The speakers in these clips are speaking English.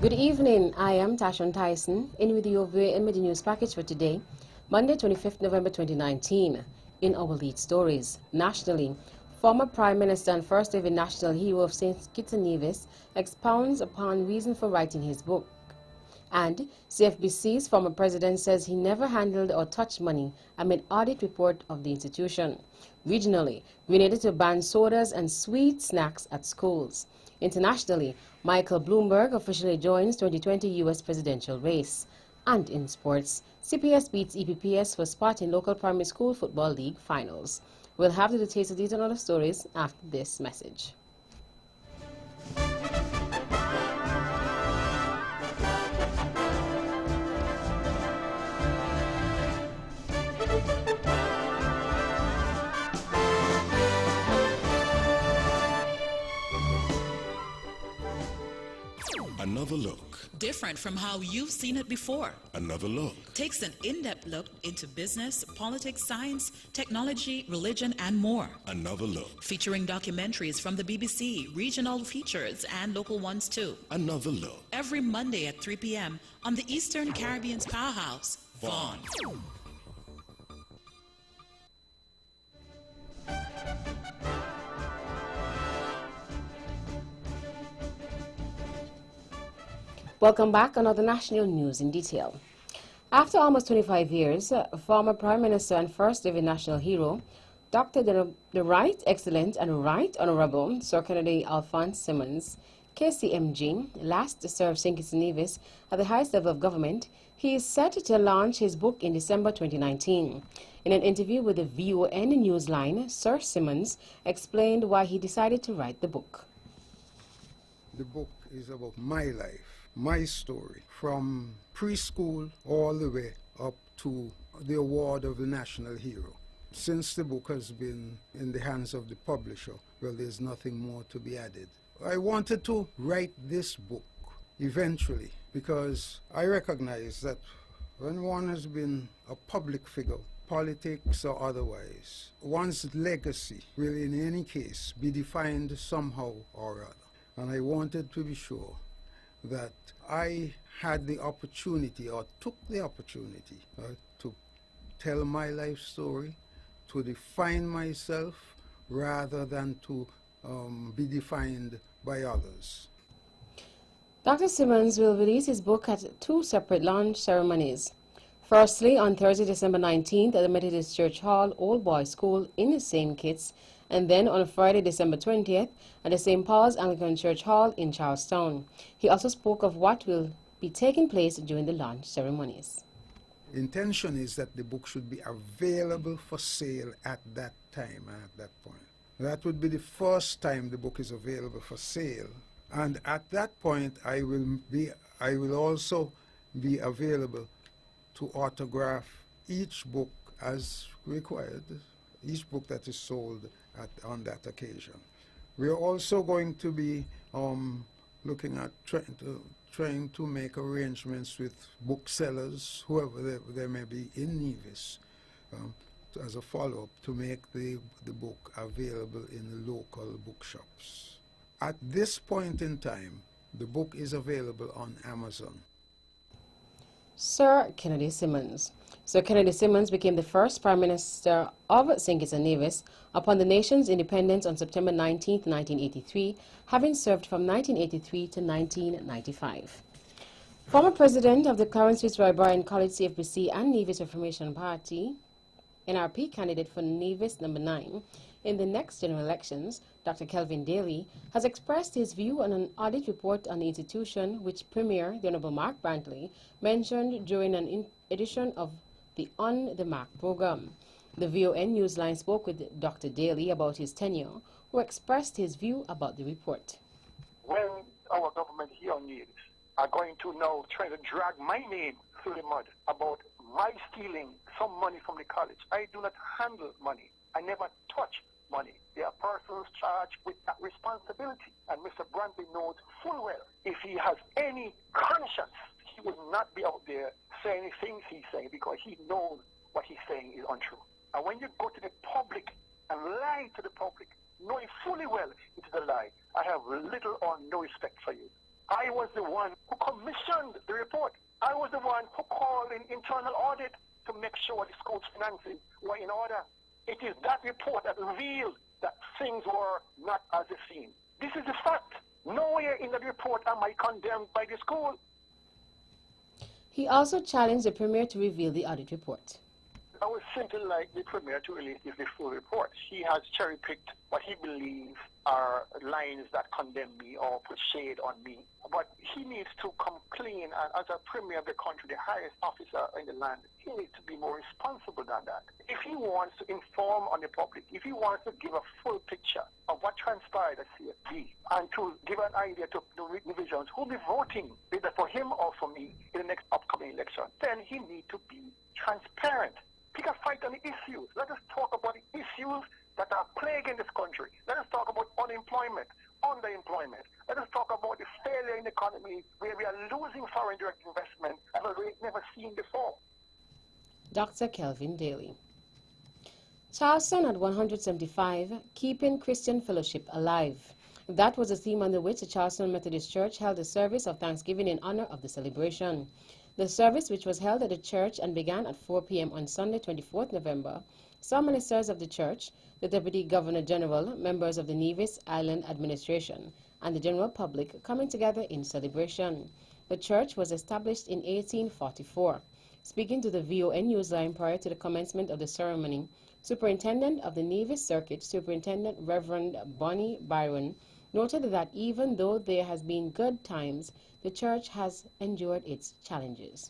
Good evening, I am Tashon Tyson, in with your media news package for today, Monday 25th November 2019. In our lead stories, nationally, former Prime Minister and first ever national hero of St. Kitts and Nevis expounds upon reason for writing his book. And CFBC's former president says he never handled or touched money amid audit report of the institution. Regionally, Grenada to ban sodas and sweet snacks at schools. Internationally, Michael Bloomberg officially joins 2020 U.S. presidential race. And in sports, CPS beats EPPS for spot in local primary school football league finals. We'll have the details of these and other stories after this message. Another look. Different from how you've seen it before. Another look. Takes an in-depth look into business, politics, science, technology, religion, and more. Another look. Featuring documentaries from the BBC, regional features, and local ones too. Another look. Every Monday at 3 p.m. on the Eastern Caribbean's powerhouse, Vaughan. Welcome back. Another national news in detail. After almost 25 years, former Prime Minister and first ever national hero, Dr. the Right Excellent and Right Honorable Sir Kennedy Alphonse Simmons, KCMG, last served St. Kitts and Nevis at the highest level of government, he is set to launch his book in December 2019. In an interview with the VON Newsline, Sir Simmons explained why he decided to write the book. The book is about my life, my story, from preschool all the way up to the award of the national hero. Since the book has been in the hands of the publisher, well, there's nothing more to be added. I wanted to write this book eventually because I recognize that when one has been a public figure, politics or otherwise, one's legacy will in any case be defined somehow or other. And I wanted to be sure that I had the opportunity or took the opportunity to tell my life story, to define myself rather than to be defined by others. Dr. Simmons will release his book at two separate launch ceremonies. Firstly, on Thursday, December 19th at the Methodist Church Hall, Old Boys School in St. Kitts, and then on Friday, December 20th at the St. Paul's Anglican Church Hall in Charlestown. He also spoke of what will be taking place during the launch ceremonies. Intention is that the book should be available for sale at that time, at that point. That would be the first time the book is available for sale. And at that point, I will also be available to autograph each book as required, each book that is sold on that occasion. We are also going to be looking at trying to make arrangements with booksellers, whoever they may be in Nevis, as a follow-up to make the book available in the local bookshops. At this point in time, the book is available on Amazon. Sir Kennedy Simmons. Sir Kennedy Simmons became the first Prime Minister of St. Kitts and Nevis upon the nation's independence on September 19, 1983, having served from 1983 to 1995. Former President of the Clarence Fitzroy Bryan College CFBC and Nevis Reformation Party, NRP candidate for Nevis number 9, in the next general elections, Dr. Kelvin Daly, has expressed his view on an audit report on the institution which Premier, the Honorable Mark Brantley, mentioned during an edition of the On the Mark program. The VON Newsline spoke with Dr. Daly about his tenure, who expressed his view about the report. When our government here on Nevis are going to now try to drag my name through the mud about my stealing some money from the college, I do not handle money. I never touch money. There are persons charged with that responsibility. And Mr. Brantley knows full well if he has any conscience, he would not be out there saying the things he's saying because he knows what he's saying is untrue. And when you go to the public and lie to the public, knowing fully well it's a lie, I have little or no respect for you. I was the one who commissioned the report. I was the one who called in internal audit to make sure the school's finances were in order. It is that report that revealed that things were not as they seem. This is the fact. Nowhere in the report am I condemned by the school. He also challenged the Premier to reveal the audit report. I would simply like the Premier to release the full report. He has cherry-picked what he believes are lines that condemn me or put shade on me. But he needs to come clean, and as a Premier of the country, the highest officer in the land, he needs to be more responsible than that. If he wants to inform on the public, if he wants to give a full picture of what transpired at CFD, and to give an idea to the divisions who will be voting either for him or for me in the next upcoming election, then he needs to be transparent. Pick a fight on the issues. Let us talk about the issues that are plaguing this country. Let us talk about unemployment, underemployment. Let us talk about the failure in the economy where we are losing foreign direct investment at a rate never seen before. Dr. Kelvin Daly. Charleston at 175, keeping Christian fellowship alive. That was the theme under which the Charleston Methodist Church held a service of Thanksgiving in honor of the celebration. The service, which was held at the church and began at 4 p.m. on Sunday, 24th November, saw ministers of the church, the Deputy Governor General, members of the Nevis Island Administration, and the general public coming together in celebration. The church was established in 1844. Speaking to the VON Newsline prior to the commencement of the ceremony, Superintendent of the Nevis Circuit, Superintendent Reverend Bonnie Byron, noted that even though there has been good times, the church has endured its challenges.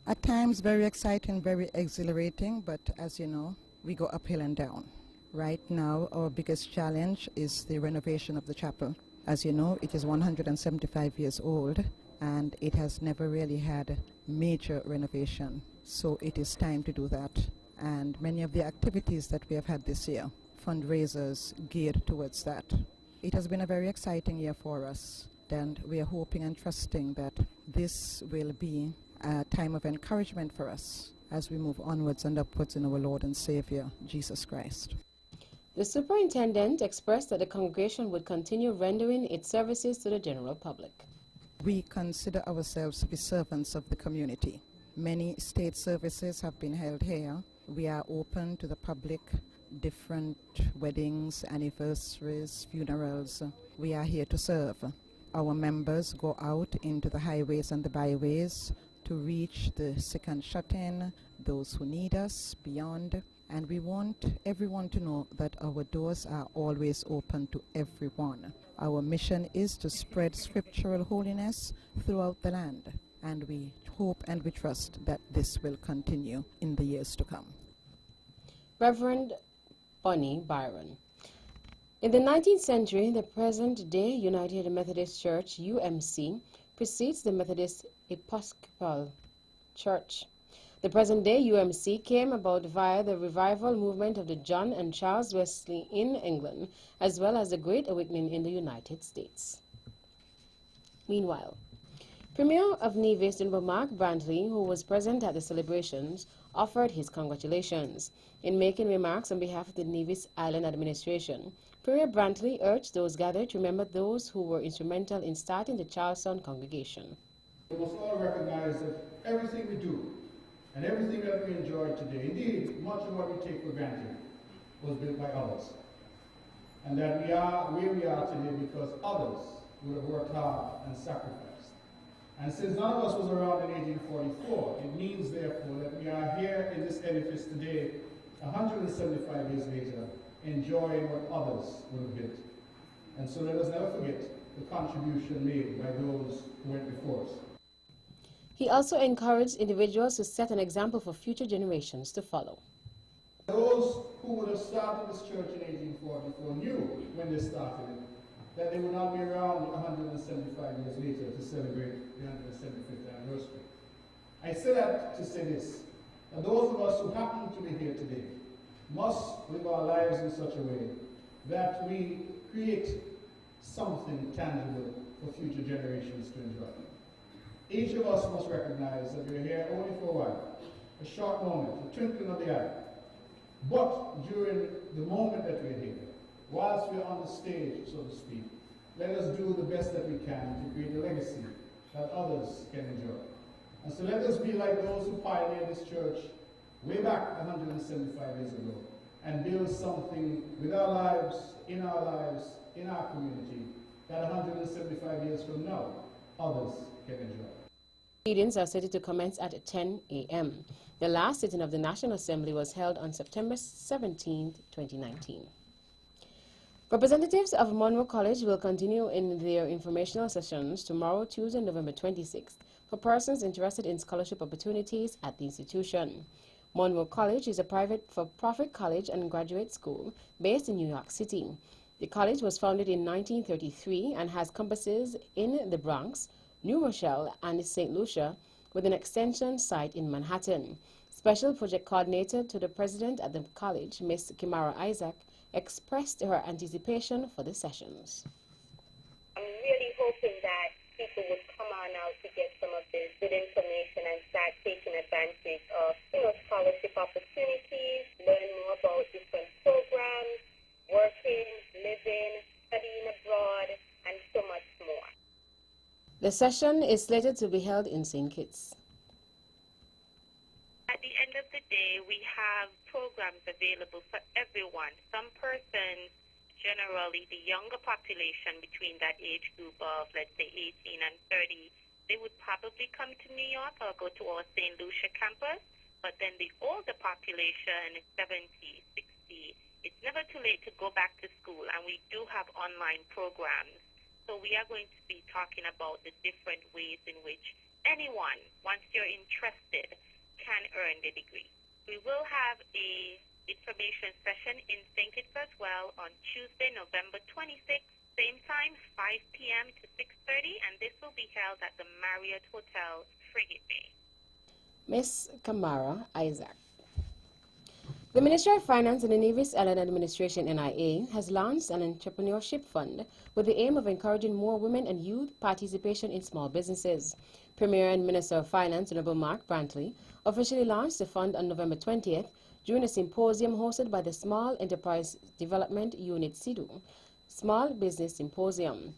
At times very exciting, very exhilarating, but as you know, we go uphill and down. Right now, our biggest challenge is the renovation of the chapel. As you know, it is 175 years old, and it has never really had major renovation. So it is time to do that. And many of the activities that we have had this year, fundraisers geared towards that. It has been a very exciting year for us, and we are hoping and trusting that this will be a time of encouragement for us as we move onwards and upwards in our Lord and Savior, Jesus Christ. The superintendent expressed that the congregation would continue rendering its services to the general public. We consider ourselves to be servants of the community. Many state services have been held here. We are open to the public, different weddings, anniversaries, funerals. We are here to serve. Our members go out into the highways and the byways to reach the sick and shut-in, those who need us beyond, and we want everyone to know that our doors are always open to everyone. Our mission is to spread scriptural holiness throughout the land, and we hope and we trust that this will continue in the years to come. Reverend Bonnie Byron. In the 19th century, the present-day United Methodist Church, UMC, precedes the Methodist Episcopal Church. The present-day UMC came about via the revival movement of the John and Charles Wesley in England, as well as the Great Awakening in the United States. Meanwhile, Premier of Nevis, General Mark Brantley, who was present at the celebrations, offered his congratulations. In making remarks on behalf of the Nevis Island Administration, Premier Brantley urged those gathered to remember those who were instrumental in starting the Charleston congregation. We must all recognize that everything we do and everything that we enjoy today, indeed, much of what we take for granted, was built by others. And that we are where we are today because others would have worked hard and sacrificed. And since none of us was around in 1844, it means, therefore, that we are here in this edifice today, 175 years later, enjoying what others would have built. And so let us never forget the contribution made by those who went before us. He also encouraged individuals to set an example for future generations to follow. Those who would have started this church in 1844 knew when they started it that they would not be around 175 years later to celebrate the 175th anniversary. I say that to say this, that those of us who happen to be here today must live our lives in such a way that we create something tangible for future generations to enjoy. Each of us must recognize that we're here only for a while, a short moment, a twinkling of the eye. But during the moment that we're here, whilst we're on the stage, so to speak, let us do the best that we can to create a legacy that others can enjoy. And so let us be like those who pioneered this church way back 175 years ago and build something with our lives, in our community, that 175 years from now, others can enjoy. Proceedings are scheduled to commence at 10 a.m. The last sitting of the National Assembly was held on September 17, 2019. Representatives of Monroe College will continue in their informational sessions tomorrow, Tuesday, November 26th, for persons interested in scholarship opportunities at the institution. Monroe College is a private for-profit college and graduate school based in New York City. The college was founded in 1933 and has campuses in the Bronx, New Rochelle, and St. Lucia, with an extension site in Manhattan. Special project coordinator to the president at the college, Ms. Kimara Isaac, expressed her anticipation for the sessions. I'm really hoping that people would come on out to get some of this good information and start taking advantage of, scholarship opportunities, learn more about different programs, working, living, studying abroad, and so much more. The session is slated to be held in St. Kitts. At the end of the day, we have programs available for everyone. Some persons, generally the younger population between that age group of, let's say, 18 and 30, they would probably come to New York or go to our St. Lucia campus. But then the older population, 70, 60, it's never too late to go back to school, and we do have online programs. So we are going to be talking about the different ways in which anyone, once you're interested, can earn the degree. We will have a information session in St. Kitts as well on Tuesday, November 26th, same time, 5 p.m. to 6:30, and this will be held at the Marriott Hotel, Frigate Bay. Ms. Kamara Isaac. The Ministry of Finance and the Nevis Island Administration, NIA, has launched an entrepreneurship fund with the aim of encouraging more women and youth participation in small businesses. Premier and Minister of Finance, Honorable Mark Brantley, officially launched the fund on November 20th during a symposium hosted by the Small Enterprise Development Unit SIDU, Small Business Symposium.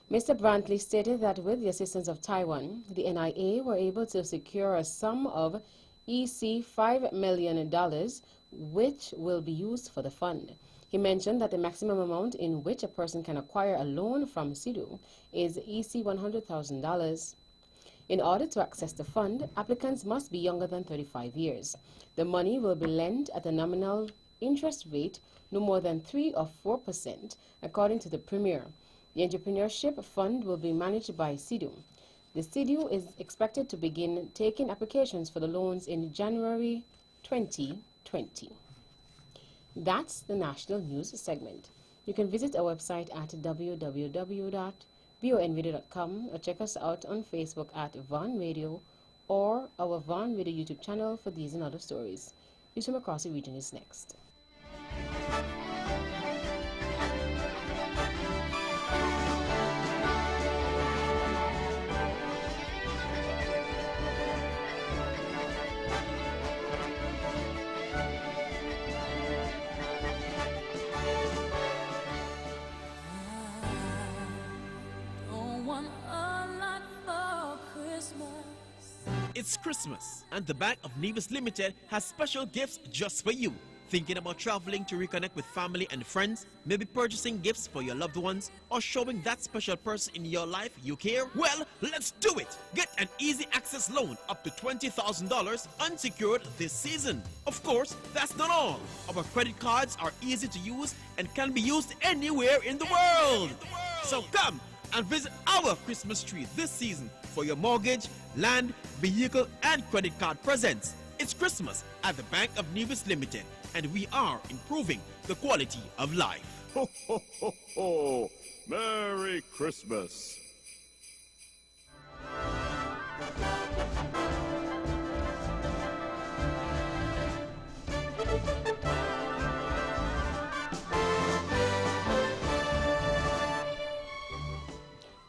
Mr. Brantley stated that with the assistance of Taiwan, the NIA were able to secure a sum of EC $5 million, which will be used for the fund. He mentioned that the maximum amount in which a person can acquire a loan from SIDU is EC $100,000. In order to access the fund, applicants must be younger than 35 years. The money will be lent at a nominal interest rate no more than 3 or 4%, according to the Premier. The Entrepreneurship Fund will be managed by SIDU. The SIDU is expected to begin taking applications for the loans in January 2020. That's the national news segment. You can visit our website at www.vonradio.com or check us out on Facebook at Von Radio or our Von Radio YouTube channel for these and other stories. News from across the region is next. It's Christmas, and the Bank of Nevis Limited has special gifts just for you. Thinking about traveling to reconnect with family and friends, maybe purchasing gifts for your loved ones, or showing that special person in your life you care? Well, let's do it! Get an easy access loan up to $20,000 unsecured this season. Of course, that's not all. Our credit cards are easy to use and can be used anywhere in the world. So come and visit our Christmas tree this season for your mortgage, land, vehicle, and credit card presents. It's Christmas at the Bank of Nevis Limited, and we are improving the quality of life. Ho, ho, ho, ho! Merry Christmas!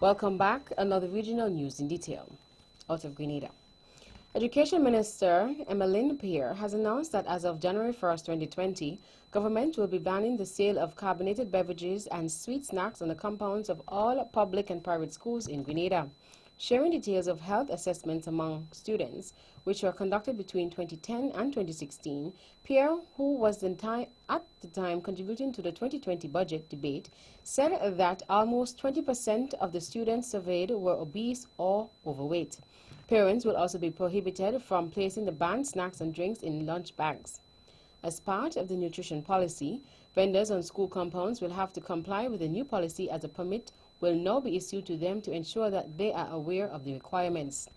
Welcome back. Another regional news in detail. Out of Grenada. Education Minister Emmeline Pierre has announced that as of January 1st, 2020, government will be banning the sale of carbonated beverages and sweet snacks on the compounds of all public and private schools in Grenada. Sharing details of health assessments among students, which were conducted between 2010 and 2016, Pierre, who was at the time contributing to the 2020 budget debate, said that almost 20% of the students surveyed were obese or overweight. Parents will also be prohibited from placing the banned snacks and drinks in lunch bags. As part of the nutrition policy, vendors on school compounds will have to comply with the new policy, as a permit will now be issued to them to ensure that they are aware of the requirements.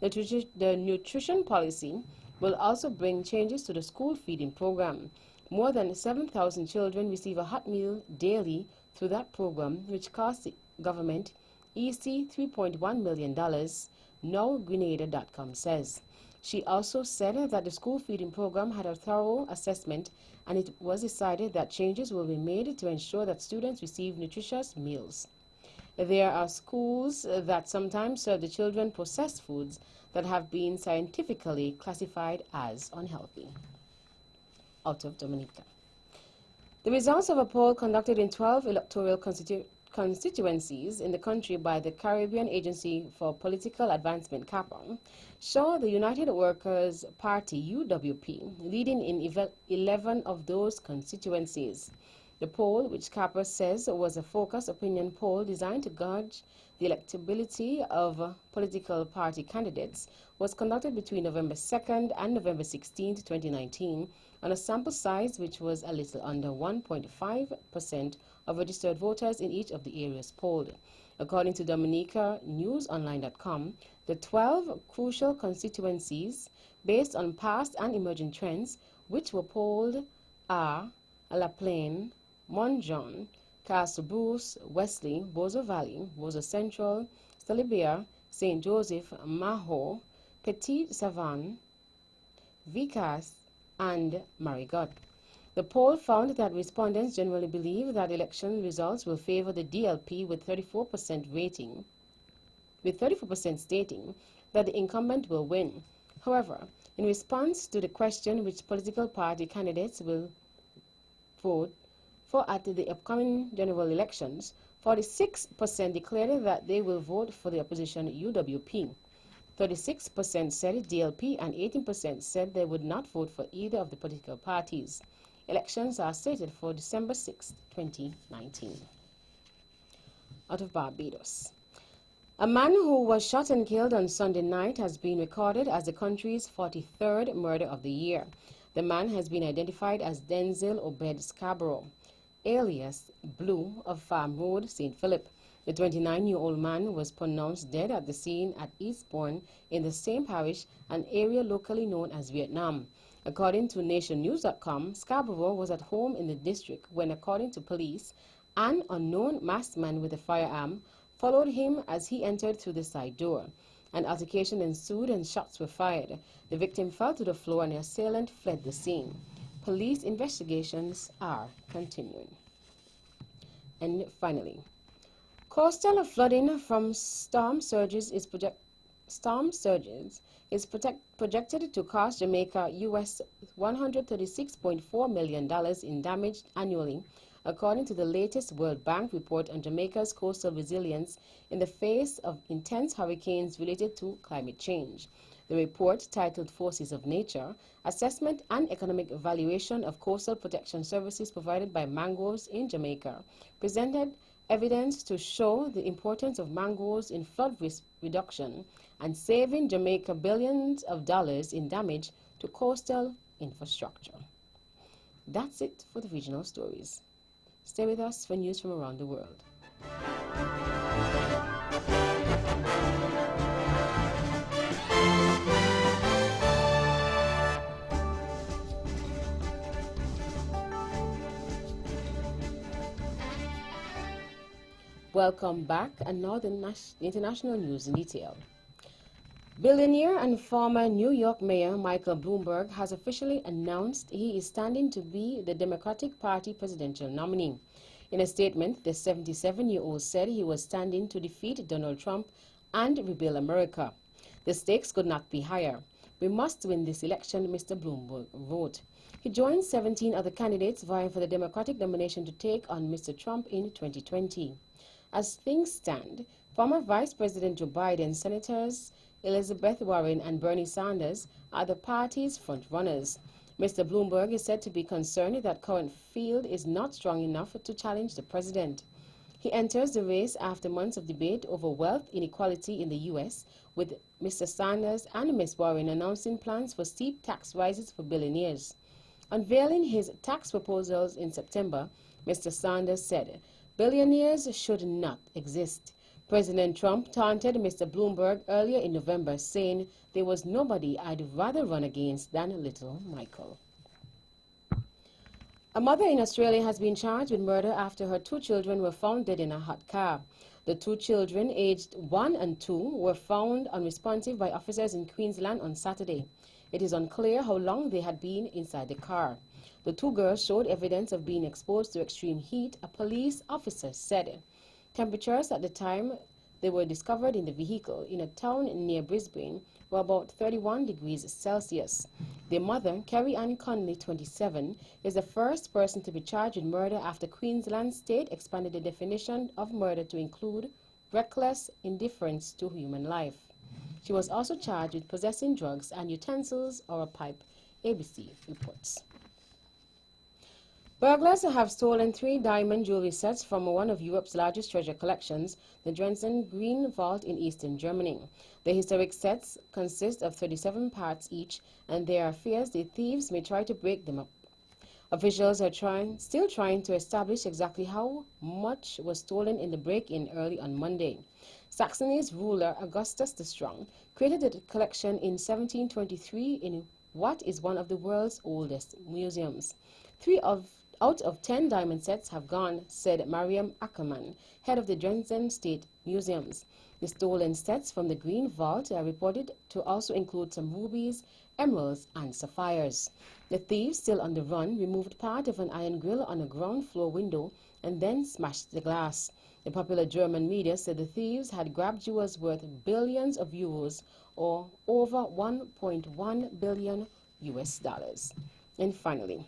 The nutrition policy will also bring changes to the school feeding program. More than 7,000 children receive a hot meal daily through that program, which costs the government EC $3.1 million, NowGrenada.com says. She also said that the school feeding program had a thorough assessment, and it was decided that changes will be made to ensure that students receive nutritious meals. There are schools that sometimes serve the children processed foods that have been scientifically classified as unhealthy. Out of Dominica. The results of a poll conducted in 12 electoral constituencies in the country by the Caribbean Agency for Political Advancement, CAPA, show the United Workers' Party, UWP, leading in 11 of those constituencies. The poll, which CAPA says was a focus opinion poll designed to gauge the electability of political party candidates, was conducted between November 2nd and November 16th, 2019, on a sample size which was a little under 1.5% of registered voters in each of the areas polled. According to DominicaNewsOnline.com, the 12 crucial constituencies, based on past and emerging trends, which were polled, are La Plaine, Montjon, Castle Bruce, Wesley, Bozo Valley, Bozo Central, Stalibia, St. Joseph, Maho, Petite Savanne, Vicas, and Marigot. The poll found that respondents generally believe that election results will favor the DLP, with 34% rating, with 34% stating that the incumbent will win. However, in response to the question which political party candidates will vote for at the upcoming general elections, 46% declared that they will vote for the opposition UWP. 36% said DLP, and 18% said they would not vote for either of the political parties. Elections are slated for December 6, 2019. Out of Barbados. A man who was shot and killed on Sunday night has been recorded as the country's 43rd murder of the year. The man has been identified as Denzel Obed Scarborough, alias Blue, of Farm Road, St. Philip. The 29-year-old man was pronounced dead at the scene at Eastbourne in the same parish, an area locally known as Vietnam. According to nationnews.com, Scarborough was at home in the district when, according to police, an unknown masked man with a firearm followed him as he entered through the side door. An altercation ensued and shots were fired. The victim fell to the floor and the assailant fled the scene. Police investigations are continuing. And finally, coastal flooding from storm surges is projected to cost Jamaica US $136.4 million in damage annually, according to the latest World Bank report on Jamaica's coastal resilience in the face of intense hurricanes related to climate change. The report, titled Forces of Nature, Assessment and Economic Evaluation of Coastal Protection Services Provided by Mangroves in Jamaica, presented evidence to show the importance of mangroves in flood risk reduction and saving Jamaica billions of dollars in damage to coastal infrastructure. That's it for the regional stories. Stay with us for news from around the world. Welcome back, and now the international news in detail. Billionaire and former New York Mayor Michael Bloomberg has officially announced he is standing to be the Democratic Party presidential nominee. In a statement, the 77-year-old said he was standing to defeat Donald Trump and rebuild America. The stakes could not be higher. "We must win this election," Mr. Bloomberg wrote. He joined 17 other candidates vying for the Democratic nomination to take on Mr. Trump in 2020. As things stand, former Vice President Joe Biden, Senators Elizabeth Warren and Bernie Sanders are the party's frontrunners. Mr. Bloomberg is said to be concerned that current field is not strong enough to challenge the president. He enters the race after months of debate over wealth inequality in the U.S., with Mr. Sanders and Ms. Warren announcing plans for steep tax rises for billionaires. Unveiling his tax proposals in September, Mr. Sanders said, "Billionaires should not exist." President Trump taunted Mr. Bloomberg earlier in November, saying, "There was nobody I'd rather run against than little Michael." A mother in Australia has been charged with murder after her 2 children were found dead in a hot car. The 2 children, aged 1 and 2, were found unresponsive by officers in Queensland on Saturday. It is unclear how long they had been inside the car. The 2 girls showed evidence of being exposed to extreme heat, a police officer said. Temperatures at the time they were discovered in the vehicle in a town near Brisbane were about 31 degrees Celsius. Their mother, Carrie Ann Conley, 27, is the first person to be charged with murder after Queensland State expanded the definition of murder to include reckless indifference to human life. She was also charged with possessing drugs and utensils or a pipe, ABC reports. Burglars have stolen 3 diamond jewelry sets from one of Europe's largest treasure collections, the Dresden Green Vault in eastern Germany. The historic sets consist of 37 parts each, and there are fears the thieves may try to break them up. Officials are still trying to establish exactly how much was stolen in the break-in early on Monday. Saxony's ruler Augustus the Strong created the collection in 1723 in what is one of the world's oldest museums. 3 out of 10 diamond sets have gone, said Mariam Ackerman, head of the Dresden State Museums. The stolen sets from the Green Vault are reported to also include some rubies, emeralds, and sapphires. The thieves, still on the run, removed part of an iron grill on a ground floor window and then smashed the glass. The popular German media said the thieves had grabbed jewels worth billions of euros, or over $1.1 billion US. And finally,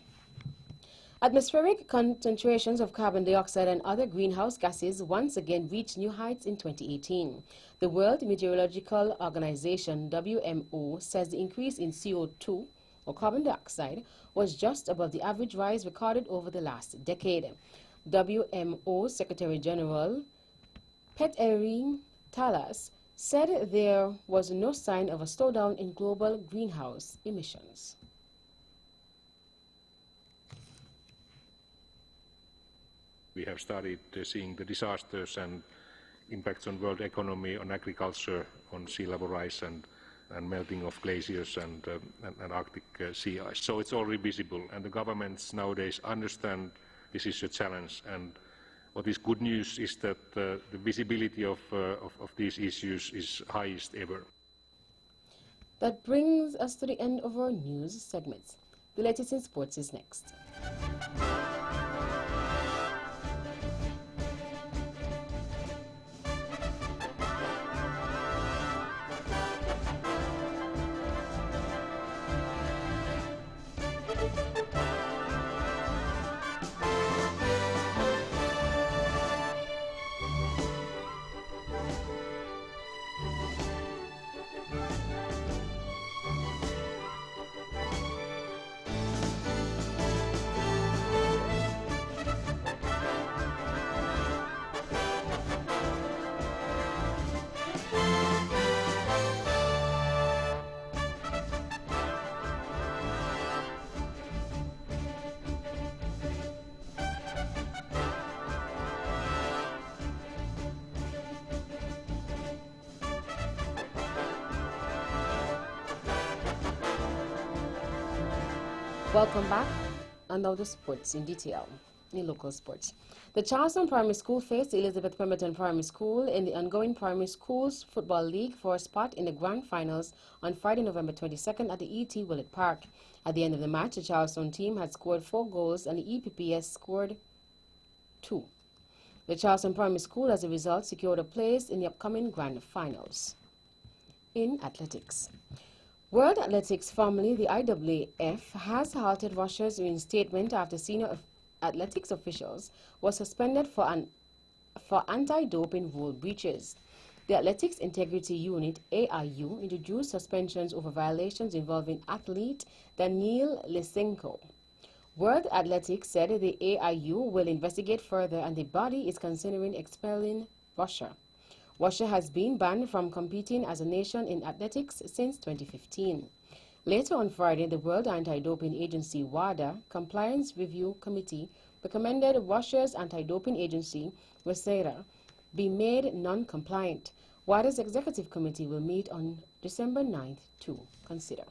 atmospheric concentrations of carbon dioxide and other greenhouse gases once again reached new heights in 2018. The World Meteorological Organization, WMO, says the increase in CO2, or carbon dioxide, was just above the average rise recorded over the last decade. WMO Secretary General Petteri Talas said there was no sign of a slowdown in global greenhouse emissions. We have started seeing the disasters and impacts on world economy, on agriculture, on sea level rise and melting of glaciers and Arctic sea ice. So it's already visible, and the governments nowadays understand this is a challenge. And what is good news is that the visibility of these issues is highest ever. That brings us to the end of our news segments. The latest in sports is next. Welcome back, and now the sports in detail. In local sports, the Charleston Primary School faced the Elizabeth Pemberton Primary School in the ongoing Primary Schools Football League for a spot in the Grand Finals on Friday, November 22nd at the E.T. Willett Park. At the end of the match, the Charleston team had scored 4 goals and the EPPS scored 2. The Charleston Primary School, as a result, secured a place in the upcoming Grand Finals. In athletics, World Athletics, formerly the IAAF, has halted Russia's reinstatement after senior athletics officials were suspended for anti-doping rule breaches. The Athletics Integrity Unit, AIU, introduced suspensions over violations involving athlete Daniil Lysenko. World Athletics said the AIU will investigate further and the body is considering expelling Russia. Russia has been banned from competing as a nation in athletics since 2015. Later on Friday, the World Anti-Doping Agency WADA Compliance Review Committee recommended Russia's anti-doping agency, ROSADA, be made non-compliant. WADA's executive committee will meet on December 9th to consider.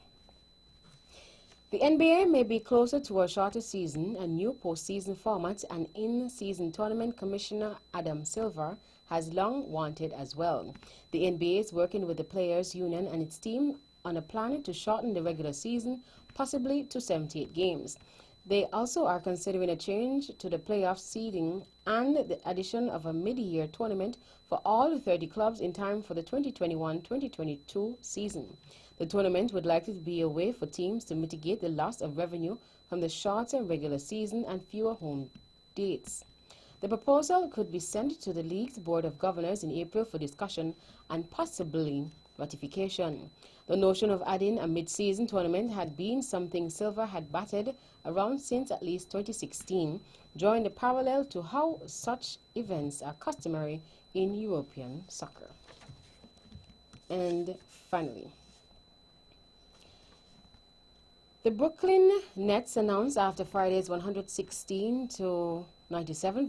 The NBA may be closer to a shorter season, a new postseason format, and in-season tournament commissioner Adam Silver has long wanted as well. The NBA is working with the Players Union and its team on a plan to shorten the regular season, possibly to 78 games. They also are considering a change to the playoff seeding and the addition of a mid-year tournament for all 30 clubs in time for the 2021-2022 season. The tournament would likely be a way for teams to mitigate the loss of revenue from the shorter regular season and fewer home dates. The proposal could be sent to the league's Board of Governors in April for discussion and possibly ratification. The notion of adding a mid-season tournament had been something Silver had batted around since at least 2016, drawing the parallel to how such events are customary in European soccer. And finally, the Brooklyn Nets announced after Friday's 116-97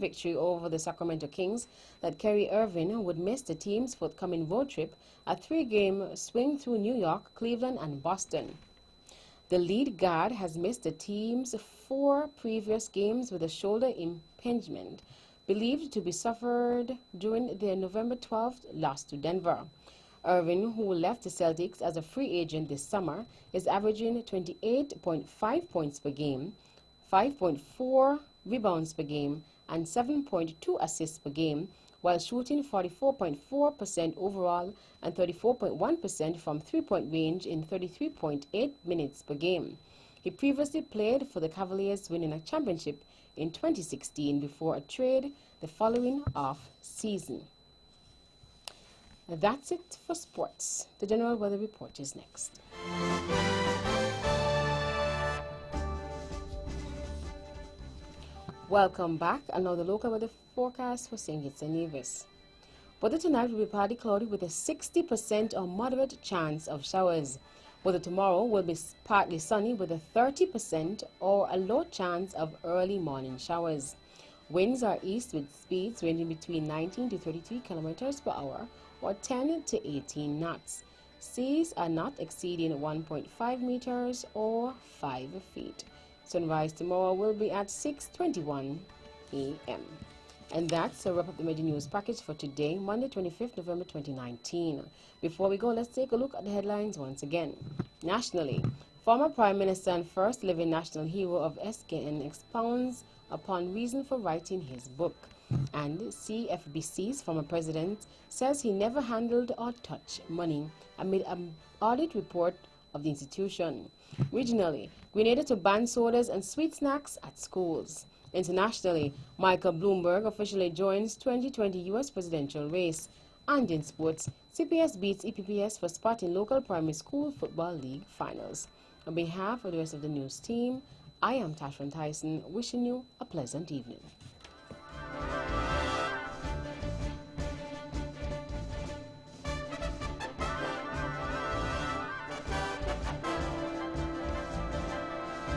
victory over the Sacramento Kings that Kyrie Irving would miss the team's forthcoming road trip, a 3-game swing through New York, Cleveland, and Boston. The lead guard has missed the team's 4 previous games with a shoulder impingement, believed to be suffered during their November 12th loss to Denver. Irving, who left the Celtics as a free agent this summer, is averaging 28.5 points per game, 5.4 rebounds per game, and 7.2 assists per game, while shooting 44.4% overall and 34.1% from three-point range in 33.8 minutes per game. He previously played for the Cavaliers, winning a championship in 2016 before a trade the following off-season. That's it for sports. The General Weather Report is next. Welcome back, and now the local weather forecast for St. Kitts and Nevis. Weather tonight will be partly cloudy with a 60% or moderate chance of showers. Weather tomorrow will be partly sunny with a 30% or a low chance of early morning showers. Winds are east with speeds ranging between 19 to 33 kilometers per hour or 10 to 18 knots. Seas are not exceeding 1.5 meters or 5 feet. Sunrise tomorrow will be at 6:21 a.m. And that's a wrap up the Media News package for today, Monday, 25th November 2019. Before we go, let's take a look at the headlines once again. Nationally, former Prime Minister and first living national hero of SKN expounds upon reason for writing his book. And CFBC's former president says he never handled or touched money amid an audit report of the institution. Regionally, Grenada to ban sodas and sweet snacks at schools. Internationally, Michael Bloomberg officially joins 2020 U.S. presidential race. And in sports, CPS beats EPPS for spot in local primary school football league finals. On behalf of the rest of the news team, I am Tashwan Tyson, wishing you a pleasant evening.